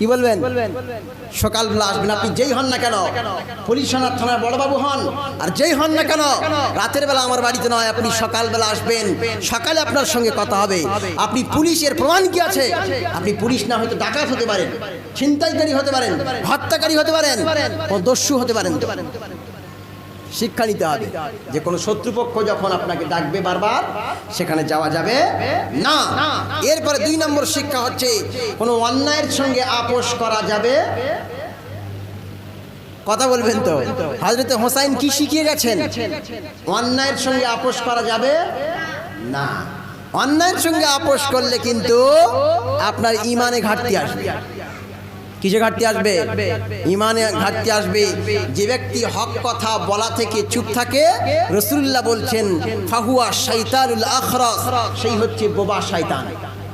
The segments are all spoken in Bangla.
কি বলবেন? সকালবেলা আসবেন, আপনি যেই হন না কেন, পুলিশ থানার থানার বড়বাবু হন আর যেই হন না কেন, রাতের বেলা আমার বাড়িতে নয়, আপনি সকালবেলা আসবেন। সকালে আপনার সঙ্গে কথা হবে। আপনি পুলিশের প্রমাণ কি আছে? আপনি পুলিশ না হয়তো ডাকাত হতে পারেন, ছিনতাইকারী হতে পারেন, হত্যাকারী হতে পারেন, দস্যু হতে পারেন। শিক্ষা নিতে হবে যে কোনো শত্রুপক্ষ যখন আপনাকে ডাকবে বারবার, সেখানে যাওয়া যাবে না। এরপরে 2 নম্বর শিক্ষা হচ্ছে কোনো অন্যায়ের সঙ্গে আপোষ করা যাবে। কথা বলবেন তো? হযরত হোসাইন কি শিখিয়ে গেছেন? অন্যায়ের সঙ্গে আপোষ করা যাবে না। অন্যায়ের সঙ্গে আপোষ করলে কিন্তু আপনার ঈমানে ঘাটতি আসবে। কিসে ঘাটতি আসবে? ঈমানে ঘাটতি আসবে। যে ব্যক্তি হক কথা বলা থেকে চুপ থাকে, রাসূলুল্লাহ বলছেন ফাহুয়া শাইতানুল আখরাস, সেই হচ্ছে বোবা শয়তান।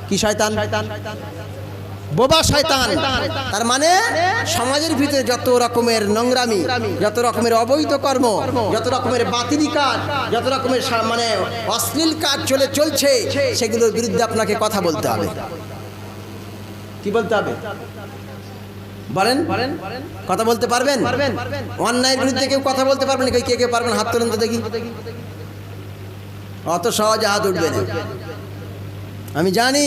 কি শয়তান? বোবা শয়তান। তার মানে সমাজের ভিতরে যত রকমের নোংরামি, যত রকমের অবৈধ কর্ম, যত রকমের বাতিলি কাজ, যত রকমের মানে অশ্লীল কাজ চলছে, সেগুলোর বিরুদ্ধে আপনাকে কথা বলতে হবে। কি বলতে হবে? বলেন, কথা বলতে পারবেন? অন্যায়ের বিরুদ্ধে কেউ কথা বলতে পারবেন? কে কে পারবেন? হাত তোলেন তো দেখি। অত সহজে হাত উঠবে না। আমি জানি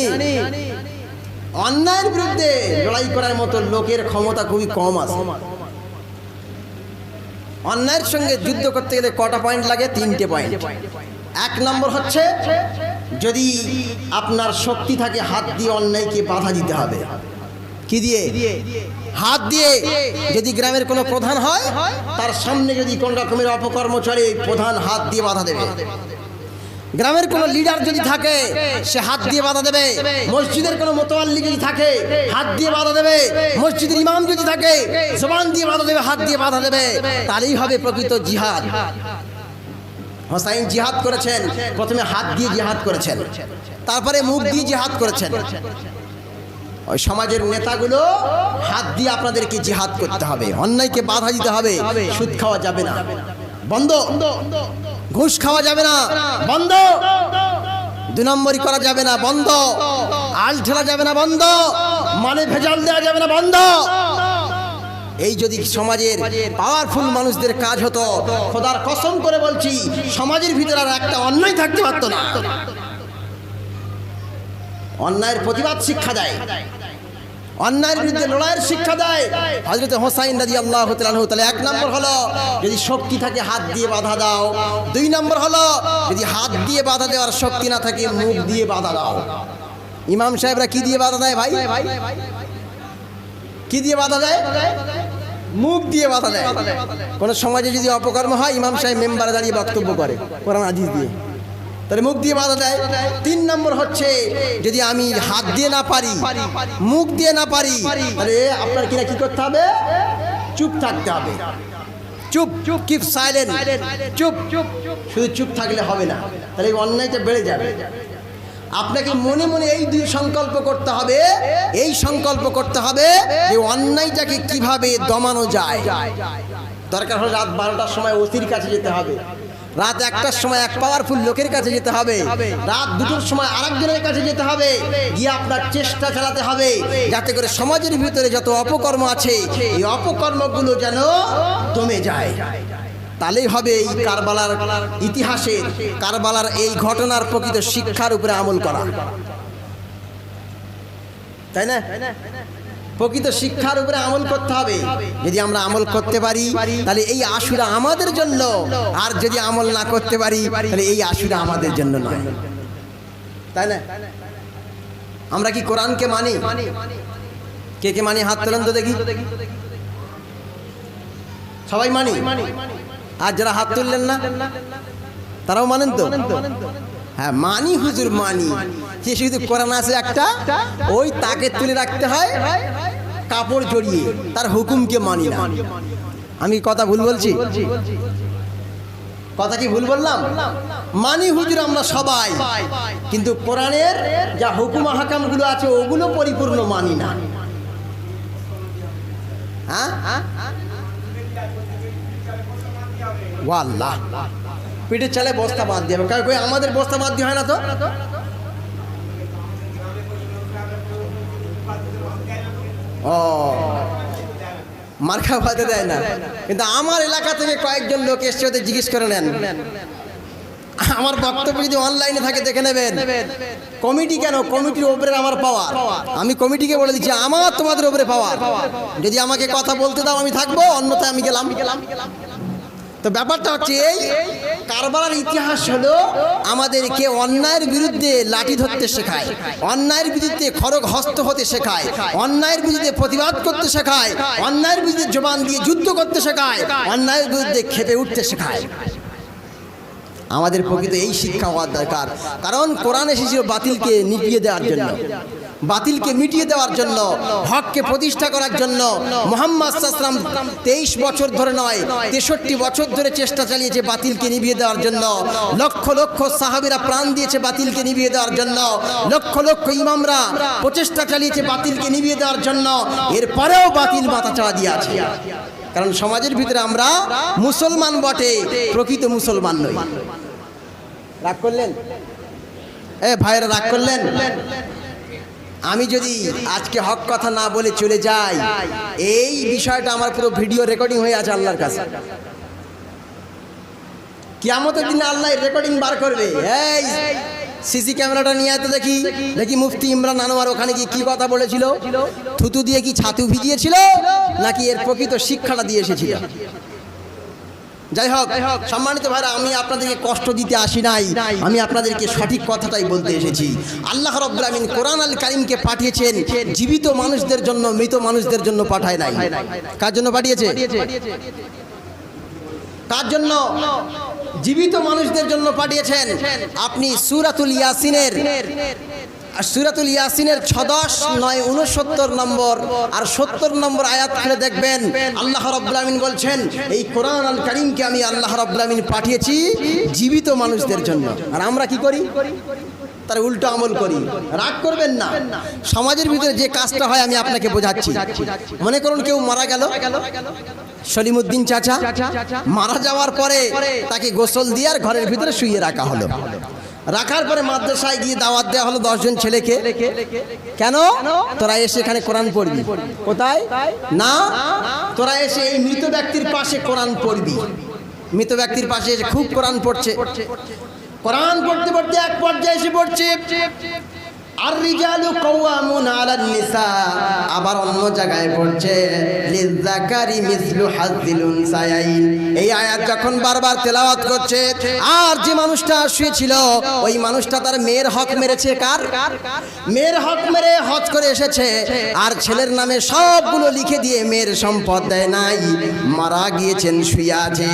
অন্যায়ের বিরুদ্ধে লড়াই করার মতো লোকের ক্ষমতা খুবই কম আছে। অন্যায়ের সঙ্গে যুদ্ধ করতে গেলে কটা পয়েন্ট লাগে? 3টে পয়েন্ট। 1 নম্বর হচ্ছে যদি আপনার শক্তি থাকে, হাত দিয়ে অন্যায়কে বাধা দিতে হবে। কি দিয়ে? হাত দিয়ে। যদি গ্রামের কোনো প্রধান হয়, তার সামনে যদি কোন রকমের অপকর্ম চলে, প্রধান হাত দিয়ে বাধা দেবে। গ্রামের কোনো লিডার যদি থাকে, সে হাত দিয়ে বাধা দেবে। মসজিদের কোনো মোতাওয়াল্লি যদি থাকে, হাত দিয়ে বাধা দেবে। মসজিদের ইমাম যদি থাকে, জবান দিয়ে বাধা দেবে, হাত দিয়ে বাধা দেবে। তারই হবে প্রকৃত জিহাদ। হোসাইন জিহাদ করেছেন, প্রথমে হাত দিয়ে জিহাদ করেছেন, তারপরে মুখ দিয়ে জিহাদ করেছেন। ওই সমাজের নেতাগুলো হাত দিয়ে আপনাদেরকে জিহাদ করতে হবে, অন্যায়কে বাধা দিতে হবে। সুদ খাওয়া যাবে না, বন্ধ। ঘুষ খাওয়া যাবে না, বন্ধ। 2 নম্বরই করা যাবে না, বন্ধ। আল ঠেলা যাবে না, বন্ধ। মানে ভেজাল দেওয়া যাবে না, বন্ধ। এই যদি সমাজের পাওয়ারফুল মানুষদের কাজ হতো, খোদার কসম করে বলছি, সমাজের ভিতরে আর একটা অন্যায় থাকতে পারতো না। অন্যায়ের প্রতিবাদ শিক্ষা দেয়, অন্যায়ের বিরুদ্ধে লড়াইয়ের শিক্ষা দেয় হযরত হোসাইন রাদিয়াল্লাহু তাআলা আনহু। তাহলে 1 নম্বর হলো যদি শক্তি থাকে হাত দিয়ে বাধা দাও। 2 নম্বর হলো যদি হাত দিয়ে বাধা দেওয়ার শক্তি না থাকে, মুখ দিয়ে বাধা দাও। ইমাম সাহেবরা কি দিয়ে বাধা দেয় ভাই? কি দিয়ে বাধা দেয়? মুখ দিয়ে বাধা দেয়। কোন সমাজে যদি অপকর্ম হয়, ইমাম সাহেব মেম্বারে দাঁড়িয়ে বক্তব্য করে কোরআন হাদিস দিয়ে, তাহলে মুখ দিয়ে বাধা দেয়। 3 নম্বর হচ্ছে যদি আমি হাত দিয়ে না পারি, মুখ দিয়ে না পারি, তাহলে আপনার কিনা কি করতে হবে? চুপ থাকতে হবে। চুপ, কিপ সাইলেন্ট, চুপ। শুধু চুপ থাকলে হবে না, তাহলে এই অন্যায়টা বেড়ে যাবে। আপনাকে মনে মনে এই 2 সংকল্প করতে হবে। এই সংকল্প করতে হবে যে অন্যায়টাকে কিভাবে দমানো যায়। দরকার হলে রাত 12টার সময় ওসির কাছে যেতে হবে, রাত 1টার সময় এক পাওয়ারফুল লোকের কাছে যেতে হবে, রাত 2টোর সময় আরেকজনের কাছে যেতে হবে, গিয়ে আপনার চেষ্টা চালাতে হবে যাতে করে সমাজের ভিতরে যত অপকর্ম আছে, এই অপকর্মগুলো যেন দমে যায়। তাহলেই হবে এই কারবালার ইতিহাসের, কারবালার এই ঘটনার প্রকৃত শিক্ষার উপরে আমল করা, তাই না? প্রকৃত শিক্ষার উপরে আমল করতে হবে। যদি আমরা আমল করতে পারি, তাহলে এই আশুরা আমাদের জন্য। আর যদি আমল না করতে পারি, তাহলে এই আশুরা আমাদের জন্য নয়, তাই না? আমরা কি কোরআনকে মানি? কে কে মানি? হাত তোলেন তো দেখি। সবাই মানি। আর যারা হাত তুললেন না, তারাও মানেন তো? হ্যাঁ, মানি হুজুর, মানি। যে শুধু কোরআন আছে একটা, ওই তাকে তুলে রাখতে হয় কাপড় জড়িয়ে, তার হুকুমকে মানি না। আমি কথা ভুল বলছি? কথা কি ভুল বললাম? মানি হুজুর আমরা সবাই, কিন্তু কোরআনের যা হুকুম আহকামগুলো আছে ওগুলো পরিপূর্ণ মানি না। হ্যাঁ, ওয়াল্লাহ, পেটের চালে বস্তা বাদ দিয়ে হবে। কই আমাদের বস্তা বাদ দিয়ে হয় না তো? ও মার্কা বাদে দেয় না, কিন্তু আমার এলাকা থেকে কয়েকজন লোক এসছে, ওদের জিজ্ঞেস করে নেন। আমার বক্তব্য যদি অনলাইনে থাকে দেখে নেবেন। কমিটি কেন? কমিটির ওপরে আমার পাওয়ার। আমি কমিটিকে বলে দিচ্ছি আমার তোমাদের ওপরে পাওয়ার, যদি আমাকে কথা বলতে দাও আমি থাকবো, অন্যথায় আমি গেলাম। তো ব্যাপারটা হচ্ছে এই, কারবালার ইতিহাস হলো আমাদেরকে অন্যায়ের বিরুদ্ধে লাঠি ধরতে শেখায়, অন্যায়ের বিরুদ্ধে খড়গ হস্ত হতে শেখায়, অন্যায়ের বিরুদ্ধে প্রতিবাদ করতে শেখায়, অন্যায়ের বিরুদ্ধে জবান দিয়ে যুদ্ধ করতে শেখায়, অন্যায়ের বিরুদ্ধে খেপে উঠতে শেখায়। আমাদের প্রকৃত এই শিক্ষা হওয়ার দরকার, কারণ কোরআন এসেছিল বাতিলকে নিভিয়ে দেওয়ার জন্য, বাতিলকে মিটিয়ে দেওয়ার জন্য, হককে প্রতিষ্ঠা করার জন্য। মুহাম্মদ সাল্লাল্লাহু আলাইহি ওয়াসাল্লাম 23 বছর ধরে নয় 63 বছর ধরে চেষ্টা চালিয়েছে বাতিলকে নিভিয়ে দেওয়ার জন্য। লক্ষ লক্ষ সাহাবীরা প্রাণ দিয়েছে বাতিলকে নিভিয়ে দেওয়ার জন্য, লক্ষ লক্ষ ইমামরা প্রচেষ্টা চালিয়েছে বাতিলকে নিভিয়ে দেওয়ার জন্য। এরপরেও বাতিল মাথাচাড়া দিয়ে আছে, কারণ সমাজের ভিতরে আমরা মুসলমান বটে, প্রকৃত মুসলমান নই। রাগ করলেন? ভাইরা রাগ করলেন? আমি যদি আজকে হক কথা না বলে চলে যাই, এই বিষয়টা আমার পুরো ভিডিও রেকর্ডিং হয়ে আছে আল্লাহর কাছে। কিয়ামতের দিনে আল্লাহ রেকর্ডিং বার করবে। এই সিসি ক্যামেরাটা নিয়ে তো দেখি দেখি মুফতি ইমরান আনোয়ার ওখানে গিয়ে কি কথা বলেছিল, থুতু দিয়ে কি ছাতু ভিজিয়েছিল নাকি এর প্রকৃত শিক্ষাটা দিয়ে এসেছিল। যাই হোক সম্মানিত ভাইরা, আমি আপনাদেরকে কষ্ট দিতে আসি নাই, আমি আপনাদেরকে সঠিক কথাটাই বলতে এসেছি। আল্লাহ রাব্বুল আমিন কোরআন আল কারীমকে পাঠিয়েছেন জীবিত মানুষদের জন্য, মৃত মানুষদের জন্য পাঠায় নাই। কার জন্য পাঠিয়েছে? কার জন্য? জীবিত মানুষদের জন্য পাঠিয়েছেন। আপনি সূরাতুল ইয়াসিনের 6, 9, 69 নম্বর আর 70 নম্বর আয়াত খুলে দেখবেন, আল্লাহ রাব্বুল আমিন বলছেন এই কোরআন আল কারীমকে আমি আল্লাহ রাব্বুল আমিন পাঠিয়েছি জীবিত মানুষদের জন্য। আর আমরা কি করি? তার উল্টো আমল করি। রাগ করবেন না, সমাজের ভিতরে যে কাজটা হয় আমি আপনাকে বোঝাচ্ছি। মনে করুন কেউ মারা গেল, সলিমউদ্দিন চাচা মারা যাওয়ার পরে তাকে গোসল দিয়ে আর ঘরের ভিতরে শুইয়ে রাখা হলো। রাখার পরে মাদ্রাসায় গিয়ে দাওয়াত দেওয়া হলো 10 জন ছেলেকে। কেন? তোরা এসে এখানে কোরআন পড়বি। কোথায়? না, তোরা এসে এই মৃত ব্যক্তির পাশে কোরআন পড়বি। মৃত ব্যক্তির পাশে এসে খুব কোরআন পড়ছে, কোরআন পড়তে পড়তে এক পর্যায়ে এসে পড়ছে আর রিজালু কাওয়ামুনা আলান নিসা, আবার অন্য জায়গায় পড়ছে লিযাকারি মিসলু হাযিল উনসায়াইন। এই আয়াত যখন বারবার তেলাওয়াত করছে, আর যে মানুষটা শুয়েছিল ওই মানুষটা তার মেয়ের হক মেরেছে। কার? মেয়ের হক মেরে হজ করে এসেছে, আর ছেলের নামে সবগুলো লিখে দিয়ে মেয়ের সম্পদ দেয় নাই, মারা গিয়েছেন, শুয়ে আছে।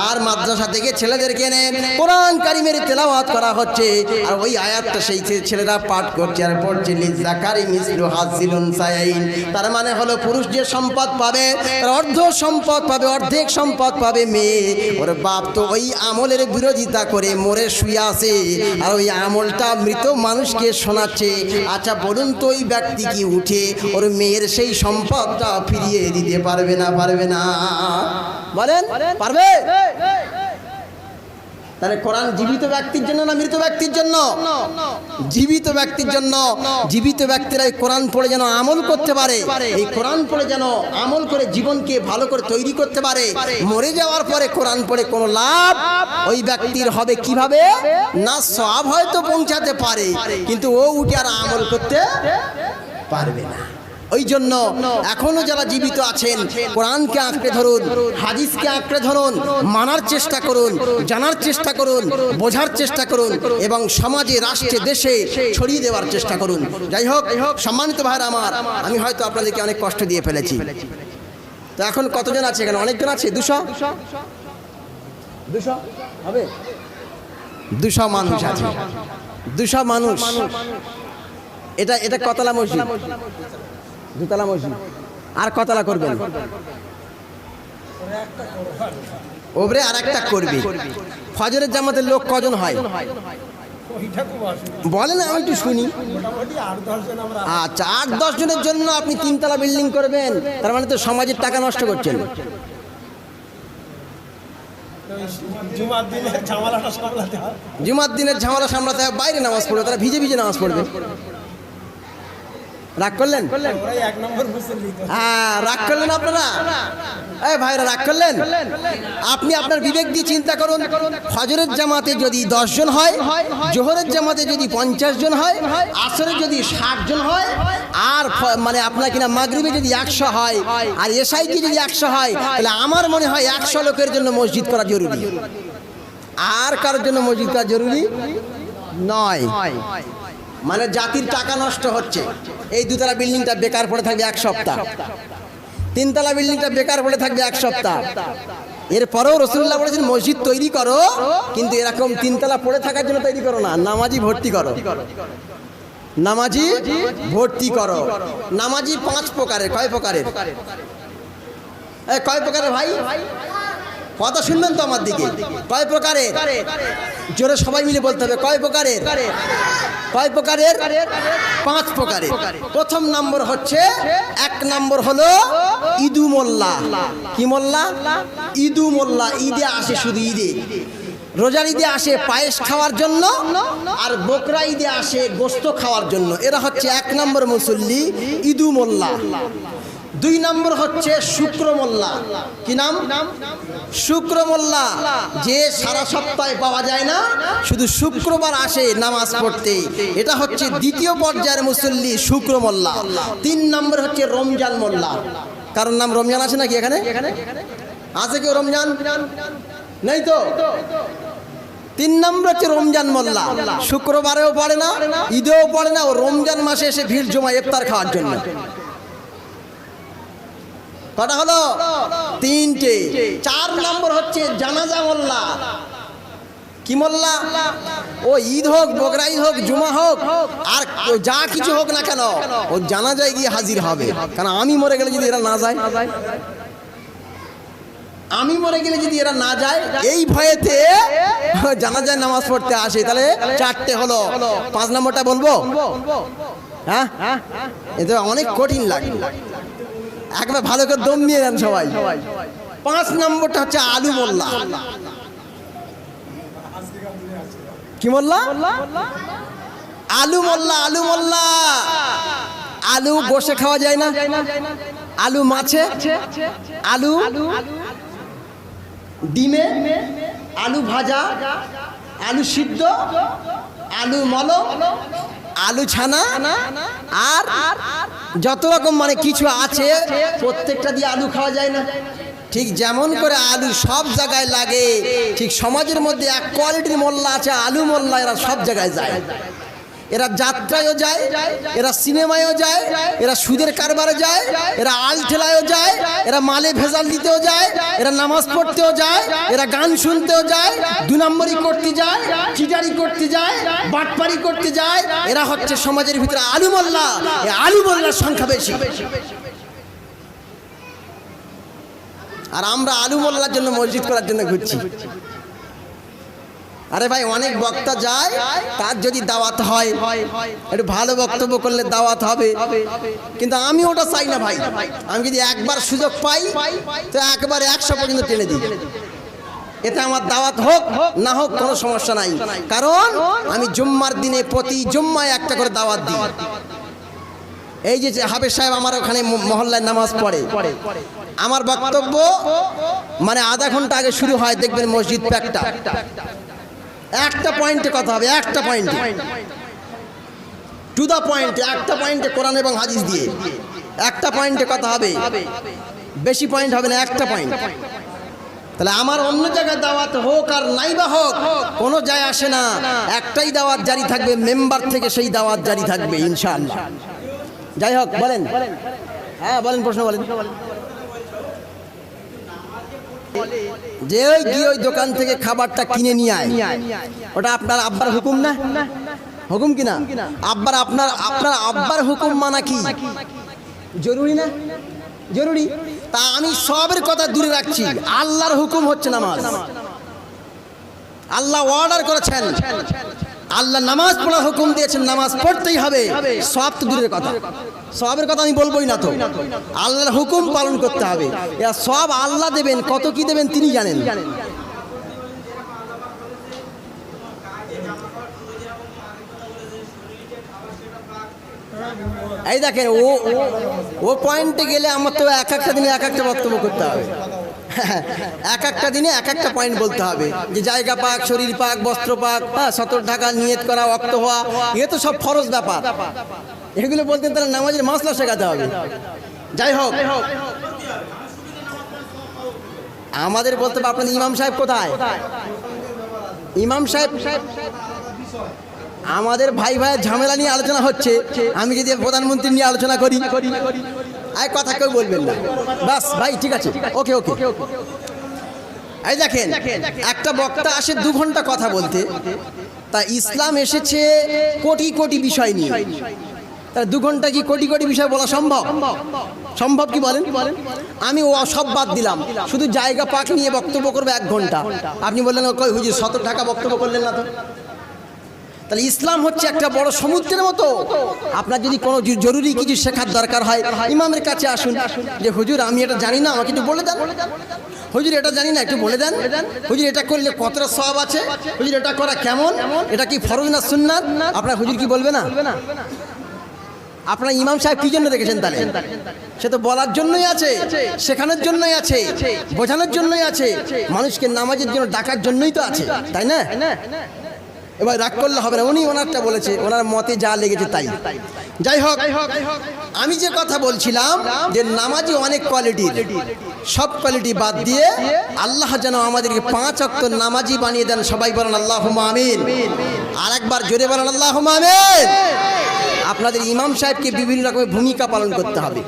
আর মাদ্রাসা থেকে ছেলেদেরকে এনে কোরআন কারীমের তেলাওয়াত করা হচ্ছে, আর ওই আয়াতটা সেই ছেলেরা পাঠ করছে আর পড়ছে লিযাকারি মিসলু হাযিল উনসায়াইন। তার মানে হলো পুরুষ যে সম্পদ পাবে তার অর্ধ সম্পদ পাবে, অর্ধেক সম্পদ পাবে মেয়ে। ওর বাপ তো ওই আমলের বিরোধিতা করে মরে শুয়ে আছে, আর ওই আমলটা মৃত মানুষকে শোনাচ্ছে। আচ্ছা বলুন তো ওই ব্যক্তি কি উঠে ওর মেয়ের সেই সম্পদটা ফিরিয়ে দিতে পারবে না? পারবে না? বলেন পারবে? তাহলে কোরআন জীবিত ব্যক্তির জন্য না মৃত ব্যক্তির জন্য? জীবিত ব্যক্তির জন্য। জীবিত ব্যক্তিরা এই কোরআন পড়ে যেন আমল করতে পারে, এই কোরআন পড়ে যেন আমল করে জীবনকে ভালো করে তৈরি করতে পারে। মরে যাওয়ার পরে কোরআন পড়ে কোনো লাভ ওই ব্যক্তির হবে কিভাবে? না সওয়াব হয়তো পৌঁছাতে পারে, কিন্তু ও উঠে আর আমল করতে পারবে না। ওই জন্য এখনো যারা জীবিত আছেন কোরআনকে আঁকড়ে ধরুন, হাদিসকে আঁকড়ে ধরুন, মানার চেষ্টা করুন, জানার চেষ্টা করুন, বোঝার চেষ্টা করুন, এবং সমাজে, রাষ্ট্রে, দেশে ছড়িয়ে দেওয়ার চেষ্টা করুন। যাই হোক সম্মানিত ভাইরা আমার, আমি হয়তো আপনাদেরকে অনেক কষ্ট দিয়ে ফেলেছি। তো এখন কতজন আছে এখানে? অনেকজন আছে। 200 হবে? 200 মানুষ আছে। 200 মানুষ। এটা কতলা মসজিদ? 2তলা মসজিদ। আর কতলা করবেন? ওপরে আর একটা করবে। ফজরের জামাতের লোক কজন হয় বলেন? আমি একটু শুনি। আচ্ছা, 8-10 জনের জন্য আপনি 3তলা বিল্ডিং করবেন, তার মানে তো সমাজের টাকা নষ্ট করছেন। জুমার দিনের ঝামেলা সামলাতে হয়, বাইরে নামাজ পড়বে, তারা ভিজে ভিজে নামাজ পড়বে। রাগ করলেন? হ্যাঁ, রাগ করলেন আপনারা। এই ভাইরা রাগ করলেন? আপনি আপনার বিবেক দিয়ে চিন্তা করুন, ফজরের জামাতে যদি 10 জন হয়, জোহরের জামাতে যদি 50 জন হয়, আসরে যদি 60 জন হয়, আর মানে আপনার কিনা মাগরিবে যদি 100 হয়, আর এশাইতে যদি 100 হয়, তাহলে আমার মনে হয় 100 লোকের জন্য মসজিদ করা জরুরি। আর কারোর জন্য মসজিদ করা জরুরি নয়। মানে জাতির টাকা নষ্ট হচ্ছে। এই দুতলা বিল্ডিংটা বেকার পড়ে থাকবে 1 সপ্তাহ, 3তলা বিল্ডিংটা বেকার পড়ে থাকবে 1 সপ্তাহ। এরপরেও রাসূলুল্লাহ বলেছেন মসজিদ তৈরি করো, কিন্তু এরকম 3তলা পড়ে থাকার জন্য তৈরি করো না, নামাজি ভর্তি করো, নামাজি ভর্তি করো। নামাজি 5 প্রকারের। কয় প্রকারের? কয় প্রকারের ভাই? কথা শুনবেন তো আমার দিকে? কয় প্রকারের? জোরে সবাই মিলে বলতে হবে। কয় প্রকারের? কয় প্রকারের? 5 প্রকারের। প্রথম নম্বর হচ্ছে, 1 নম্বর হলো ইদু মোল্লা। কি মোল্লা? ইদু মোল্লা। ঈদে আসে, শুধু ঈদে। রোজার ঈদে আসে পায়েস খাওয়ার জন্য, আর বকরা ঈদে আসে গোস্ত খাওয়ার জন্য। এরা হচ্ছে 1 নম্বর মুসল্লি, ইদু মোল্লা। 2 নম্বর হচ্ছে শুক্র মোল্লা। কি নাম? শুক্র মোল্লা। যে সারা সপ্তাহে পাওয়া যায় না, শুধু শুক্রবার আসে নামাজ পড়তে। এটা হচ্ছে 2য় পর্যায়ের মুসল্লি, শুক্র মোল্লা। 3 নম্বর হচ্ছে রমজান মোল্লা। কারণ নাম রমজান আছে নাকি এখানে? আছে কেউ রমজান? নেই তো। 3 নম্বর হচ্ছে রমজান মোল্লা। শুক্রবারেও পড়ে না, ঈদেও পড়ে না, ও রমজান মাসে এসে ভিড় জমায় ইফতার খাওয়ার জন্য। কটা হলো? 3টে। 4 নম্বর হচ্ছে জানাজা মোল্লা। কি মোল্লা? ও ঈদ হোক, বকরা ঈদ হোক, জুমা হোক, আর যা কিছু হোক না কেন, ও জানাজায় গিয়ে হাজির হবে। কারণ আমি মরে গেলে যদি এরা না যায়, আমি মরে গেলে যদি এরা না যায়, এই ভয়েতে জানাজায় নামাজ পড়তে আসে। তাহলে 4টে হলো। 5 নম্বরটা বলবো? হ্যাঁ, এটা অনেক কঠিন লাগে, একবার ভালো করে দম নিয়ে যান সবাই। 5 নম্বরটা হচ্ছে আলু মোল্লা। কি মোল্লা? আলু মোল্লা। আলু মোল্লা। আলু বসে খাওয়া যায় না, আলু মাছে, আলু ডিমে, আলু ভাজা, আলু সিদ্ধ, আলু মলম, আলু ছানা, আর যত রকম মানে কিছু আছে, প্রত্যেকটা দিয়ে আলু খাওয়া যায় না। ঠিক যেমন করে আলু সব জায়গায় লাগে, ঠিক সমাজের মধ্যে এক কোয়ালিটির মোল্লা আছে, আলু মোল্লা। এরা সব জায়গায় যায়। এরা যাত্রায়ও যায়, এরা সিনেমায়ও যায়, এরা সুদের কারবারে যায়, এরা আল ঠেলায়ও যায়, এরা মালে ভেজাল দিতেও যায়, এরা নামাজ পড়তেও যায়, এরা গান শুনতেও যায়, 2 নম্বরই করতে যায়, চিটারি করতে যায়, বাটপারি করতে যায়। এরা হচ্ছে সমাজের ভিতরে আলু মোল্লা। এই আলু মোল্লার সংখ্যা বেশি। আর আমরা আলু মোল্লার জন্য মসজিদ করার জন্য ঘুরছি। আরে ভাই, অনেক বক্তা যায়, তার যদি দাওয়াত হয়, একটু ভালো বক্তব্য করলে দাওয়াত হবে, কিন্তু আমি ওটা চাই না ভাই। আমি যদি একবার সুযোগ পাই, তো একবার 100 পর্যন্ত টেনে দিই। এতে আমার দাওয়াত হোক না হোক কোনো সমস্যা নাই, কারণ আমি জুম্মার দিনে প্রতি জুম্মায় একটা করে দাওয়াত দিই। এই যে হাফেজ সাহেব আমার ওখানে মহল্লায় নামাজ পড়ে, আমার বক্তব্য মানে আধা ঘন্টা আগে শুরু হয়, দেখবেন মসজিদ প্যাকটা। একটা পয়েন্টে কথা হবে, একটা পয়েন্টে, টু দা পয়েন্টে, একটা পয়েন্টে কোরআন এবং হাদিস দিয়ে একটা পয়েন্টে কথা হবে, বেশি পয়েন্ট হবে না, একটা পয়েন্ট। তাহলে আমার অন্য জায়গায় দাওয়াত হোক আর নাই বা হোক, কোনো যায় আসে না, একটাই দাওয়াত জারি থাকবে, মেম্বার থেকে সেই দাওয়াত জারি থাকবে ইনশাআল্লাহ। যাই হোক, বলেন। হ্যাঁ বলেন, প্রশ্ন বলেন। যে ওই গিয়ে ওই দোকান থেকে খাবারটা কিনে নিয়ে আয়, ওটা আপনার আব্বার হুকুম না? হুকুম কিনা? আপনার আব্বার হুকুম মানা কি জরুরি না? জরুরি। তা আমি সবের কথা দূরে রাখছি, আল্লাহর হুকুম হচ্ছে নামাজ। আল্লাহ অর্ডার করেছেন, আল্লাহ নামাজ পড়ার হুকুম দিয়েছেন, নামাজ পড়তেই হবে। সব তো দূরের কথা, সবের কথা আমি বলবোই না। তো আল্লাহর হুকুম পালন করতে হবে। এরা সব আল্লাহ দেবেন, কত কি দেবেন তিনি জানেন। এই দেখেন ও পয়েন্টে গেলে আমার তো এক একটা দিনে এক একটা বক্তব্য করতে হবে। এক একটা দিনে এক একটা পয়েন্ট বলতে হবে, যে জায়গা পাক, শরীর পাক, বস্ত্র পাক, সতর ঢাকা, নিয়ত করা, ওয়াক্ত হওয়া, এ তো সব ফরজ ব্যাপার। এগুলো বলতে তাহলে নামাজের মাসলা শেখাতে হবে। যাই হোক, আমাদের বলতে হবে আপনাদের ইমাম সাহেব কোথায়? ইমাম সাহেব, আমাদের ভাই ভাইয়ের ঝামেলা নিয়ে আলোচনা হচ্ছে, আমি যদি প্রধানমন্ত্রী নিয়ে আলোচনা করি আর কথা কেউ বলবেন না। বাস ভাই, ঠিক আছে, ওকে ওকে। এই দেখেন, একটা বক্তা আসে 2 ঘন্টা কথা বলতে, তা ইসলাম এসেছে কোটি কোটি বিষয় নিয়ে, তাহলে 2 ঘন্টা কি কোটি কোটি বিষয় বলা সম্ভব? সম্ভব কি বলেন? আমি ও সব বাদ দিলাম, শুধু জায়গা পাক নিয়ে বক্তব্য করবে 1 ঘন্টা। আপনি বললেন কই হুজুর 70 টাকা বক্তব্য করলেন না তো? তাহলে ইসলাম হচ্ছে একটা বড় সমুদ্রের মতো। আপনার যদি কোনো জরুরি কিছু শেখার দরকার হয়, ইমামের কাছে আসুন, যে হুজুর আমি এটা জানি না, আমাকে একটু বলে দেন। হুজুর এটা জানি না, একটু বলে দেন। হুজুর এটা করলে কতটা সওয়াব আছে, হুজুর এটা করা কেমন, এটা কি ফরজ না সুন্নাত? আপনার হুজুর কি বলবে না? আপনার ইমাম সাহেব কি জন্য রেখেছেন তাহলে? সে তো বলার জন্যই আছে, শেখানোর জন্যই আছে, বোঝানোর জন্যই আছে, মানুষকে নামাজের জন্য ডাকার জন্যই তো আছে, তাই না? এবার রাগ করলে হবে না, উনি ওনারটা বলেছে, ওনার মতে যা লেগেছে তাই। যাই হোক, আমি যে কথা বলছিলাম যে নামাজি অনেক কোয়ালিটির, সব কোয়ালিটি বাদ দিয়ে আল্লাহ যেন আমাদেরকে 5 ওয়াক্ত নামাজি বানিয়ে দেন। সবাই বলেন আল্লাহুম্মা আমিন। আর একবার জোরে বলেন আল্লাহুম্মা আমিন। আপনাদের ইমাম সাহেবকে বিভিন্ন রকমের ভূমিকা পালন করতে হবে।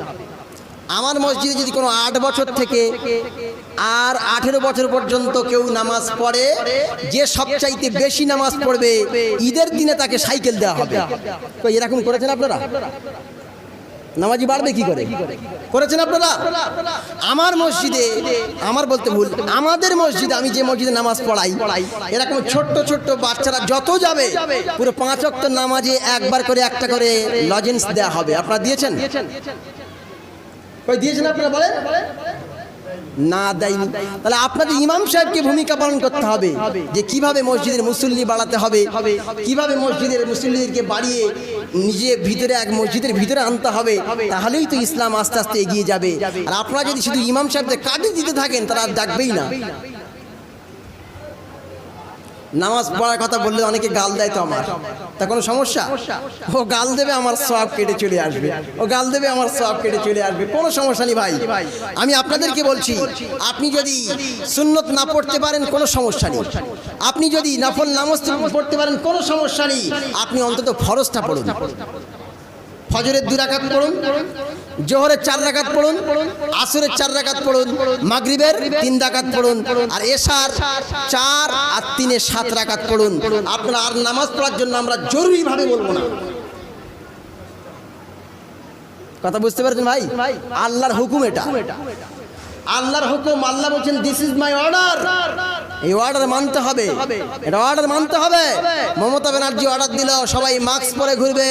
আমার মসজিদে যদি কোনো 8 বছর থেকে আর 18 বছর পর্যন্ত কেউ নামাজ পড়ে, যে সবচাইতে বেশি নামাজ পড়বে ঈদের দিনে তাকে সাইকেল দেওয়া হবে। তো এরকম করেছেন আপনারা? নামাজি বাড়বে কি করে? করেছেন আপনারা? আমার মসজিদে, আমার বলতে ভুল, আমাদের মসজিদে, আমি যে মসজিদে নামাজ পড়াই, এরকম ছোট্ট ছোট্ট বাচ্চারা যত যাবে পুরো 5 ওয়াক্ত নামাজে একবার করে একটা করে লজেন্স দেওয়া হবে। আপনারা দিয়েছেন? কই দিয়েছেন আপনারা বলেন? না দেয়নি। তাহলে আপনাদের ইমাম সাহেবকে ভূমিকা পালন করতে হবে, যে কিভাবে মসজিদের মুসল্লি বাড়াতে হবে, কিভাবে মসজিদের মুসল্লিদেরকে বাড়িয়ে নিজে ভিতরে এক মসজিদের ভিতরে আনতে হবে, তাহলেই তো ইসলাম আস্তে আস্তে এগিয়ে যাবে। আর আপনারা যদি শুধু ইমাম সাহেবদের কাজে দিতে থাকেন, তারা আর ডাকবেই না। নামাজ পড়ার কথা বললে অনেকে গাল দেয়, তো আমার তা কোনো সমস্যা? ও গাল দেবে, আমার সওয়াব কেটে চলে আসবে, ও গাল দেবে, আমার সওয়াব কেটে চলে আসবে, কোনো সমস্যা নেই ভাই। আমি আপনাদেরকে বলছি, আপনি যদি সুন্নত না পড়তে পারেন কোনো সমস্যা নেই, আপনি যদি নফল নামাজ পড়তে পারেন কোনো সমস্যা নেই, আপনি অন্তত ফরজটা পড়ুন। ফজরের 2 রাকাত পড়ুন, জোহরের 4 রাকাত পড়ুন, আসরের 4 রাকাত পড়ুন, মাগরিবের 3 রাকাত পড়ুন, আর এশার 4 আর 3-এ 7 রাকাত পড়ুন। আপনারা আর নামাজ পড়ার জন্য আমরা জরুরিভাবে বলবো না। কথা বুঝতে পারছেন ভাই? আল্লাহর হুকুম এটা, আল্লাহর হুকুম। আল্লাহ বলছেন দিস ইজ মাই অর্ডার। এই অর্ডার মানতে হবে, এটা অর্ডার মানতে হবে। মমতা ব্যানার্জি অর্ডার দিল সবাই মাস্ক পরে ঘুরবে।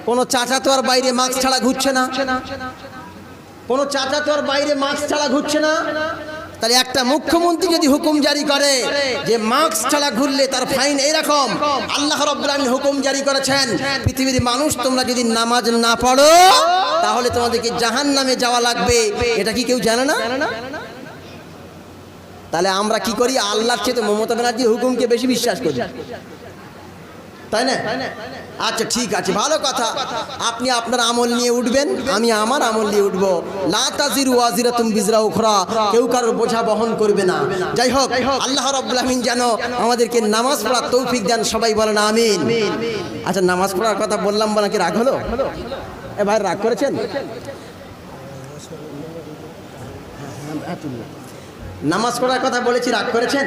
কোনো চাচা তো আর বাইরে মাস্ক ছাড়া ঘুরছে না, কোনো চাচা তো আর বাইরে মাস্ক ছাড়া ঘুরছে না। তাহলে একটা মুখ্যমন্ত্রী যদি হুকুম জারি করে যে মাস্ক ছাড়া ঘুরলে তার ফাইন এইরকম, আল্লাহ রাব্বুল আলামিন হুকুম জারি করেছেন, পৃথিবীর মানুষ তোমরা যদি নামাজ না পড়ো তাহলে তোমাদেরকে জাহান্নামে যাওয়া লাগবে। এটা কি কেউ জানে না? তাহলে আমরা কি করি? আল্লাহর চেয়ে তো মমতা ব্যানার্জির হুকুমকে বেশি বিশ্বাস করি, তাই না? আচ্ছা ঠিক আছে, ভালো কথা। আপনি আপনার আমল নিয়ে উঠবেন, আমি আমার আমল নিয়ে উঠবো। লা তাজিরু ওয়াজিরাতুম বিজরা উখরা, কেউ কারোর বোঝা বহন করবে না। যাই হোক, আল্লাহ রাব্বুল আমিন যেন আমাদেরকে নামাজ পড়ার তৌফিক দেন। সবাই বলেন আমিন। আচ্ছা, নামাজ পড়ার কথা বললাম, নাকি রাগ হলো? এ ভাই রাগ করেছেন? নামাজ পড়ার কথা বলেছি, রাগ করেছেন?